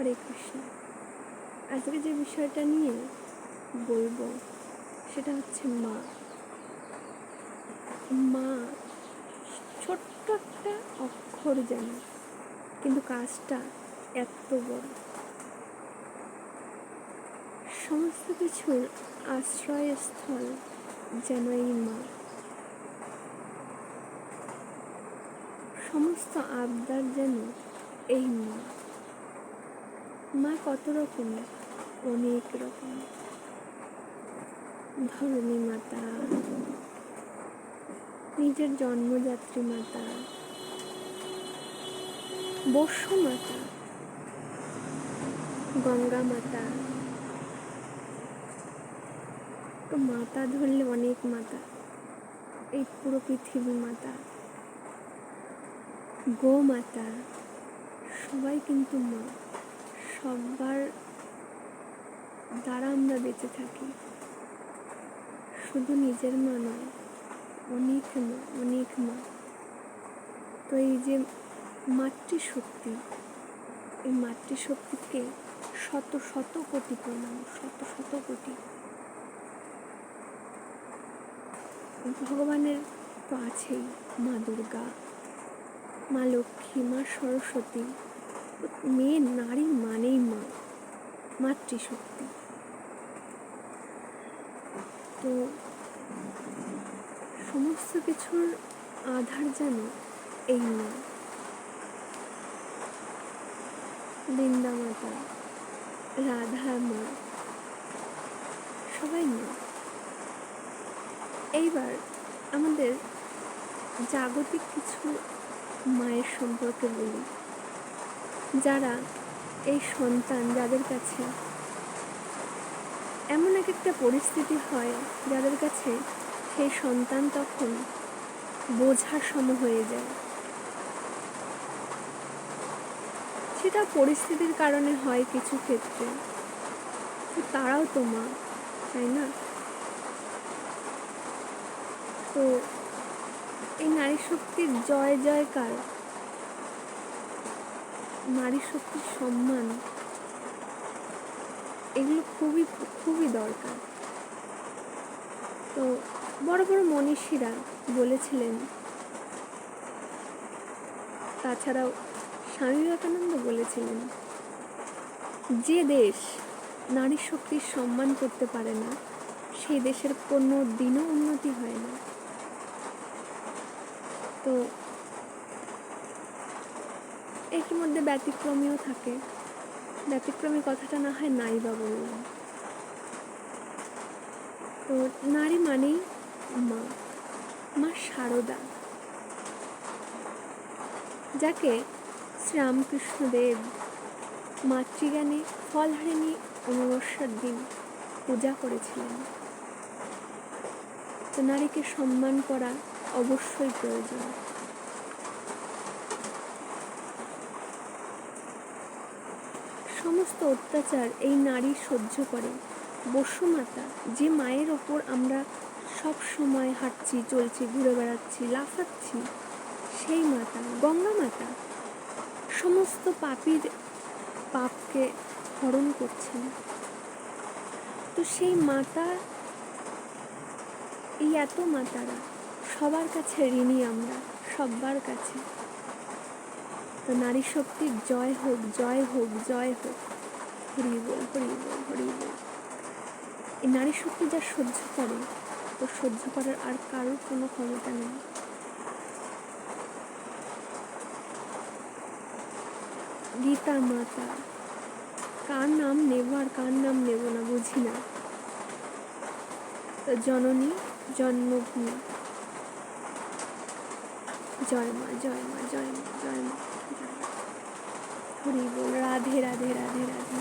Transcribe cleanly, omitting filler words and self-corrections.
হরে কৃষ্ণ। আজকে যে বিষয়টা নিয়ে বলবো সেটা হচ্ছে মা। মা ছোট্ট একটা অক্ষর যেন, কিন্তু কাজটা এত বড়। সমস্ত কিছুর আশ্রয়স্থল যেন এই মা। সমস্ত আবদার যেন এই মা। মা কত রকমের, অনেক রকমের। ধরণী মাতা, নিজের জন্মদাত্রী মাতা, বর্ষ মাতা, গঙ্গা মাতা। তো মাতা ধরলে অনেক মাতা, এই পুরো পৃথিবী মাতা, গো মাতা, সবাই কিন্তু মা। সবার দ্বারা আমরা বেঁচে থাকি। শুধু নিজের মা নয়, অনেক মা, অনেক মা। তো এই যে মাতৃশক্তি, এই মাতৃশক্তিকে শত শত কোটি প্রণাম, শত শত কোটি। ভগবানের তো আছেই মা দুর্গা, মা লক্ষ্মী, মা সরস্বতী। মেয়ে নারী মানেই মা, মাতৃশক্তি। তো সমস্ত কিছুর আধার যেন এই মা। বৃন্দা মাতা, রাধা মা, সবাই মা। এইবার আমাদের জাগতিক কিছু মায়ের সম্পর্কে বলি, যারা এই সন্তান, যাদের কাছে এমন এক একটা পরিস্থিতি হয়, যাদের কাছে সেই সন্তান তখন বোঝার সম হয়ে যায়। সেটা পরিস্থিতির কারণে হয় কিছু ক্ষেত্রে, তারাও তো মা, তাই না? তো এই নারী শক্তির জয় জয়কার, নারী শক্তির সম্মান, এগুলো খুবই খুবই দরকার। তো বড় বড় মনীষীরা বলেছিলেন, তাছাড়াও স্বামী বিবেকানন্দ বলেছিলেন, যে দেশ নারী শক্তির সম্মান করতে পারে না, সেই দেশের কোনো দিনও উন্নতি হয় না। তো এর মধ্যে ব্যতিক্রমীও থাকে। ব্যতিক্রমী কথাটা না হয় নাই বা বললাম। তো নারী মানেই মা, মা শারদা, যাকে শ্রীরামকৃষ্ণদেব মাতৃজ্ঞানে ফলহারিণী অমাবস্যার দিন পূজা করেছিলেন। তো নারীকে সম্মান করা অবশ্যই প্রয়োজন। সমস্ত অত্যাচার এই নারী সহ্য করে। বসুমাতা, যে মায়ের ওপর আমরা সব সময় হাঁটছি, চলছি, ঘুরে বেড়াচ্ছি, লাফাচ্ছি, সেই মাতা। গঙ্গা মাতা সমস্ত পাপীর পাপকে হরণ করছেন। তো সেই মাতা, এই এত মাতারা সবার কাছে ঋণী আমরা, সবার কাছে। তো নারী শক্তির জয় হোক, জয় হোক, জয় হোক। হরি বল, হরি বল, হরি বল। এই নারী শক্তি যা সহ্য করে, তো সহ্য করার আর কারোর কোনো ক্ষমতা নেই। গীতা মাতা, কার নাম নেব আর কার নাম নেব না বুঝি না। তো জননী, জন্মভূমি, জয় মা, জয় মা, জয় মা, জয় মা, জয় মা। হরি বল, রাধে রাধে, রাধে রাধে।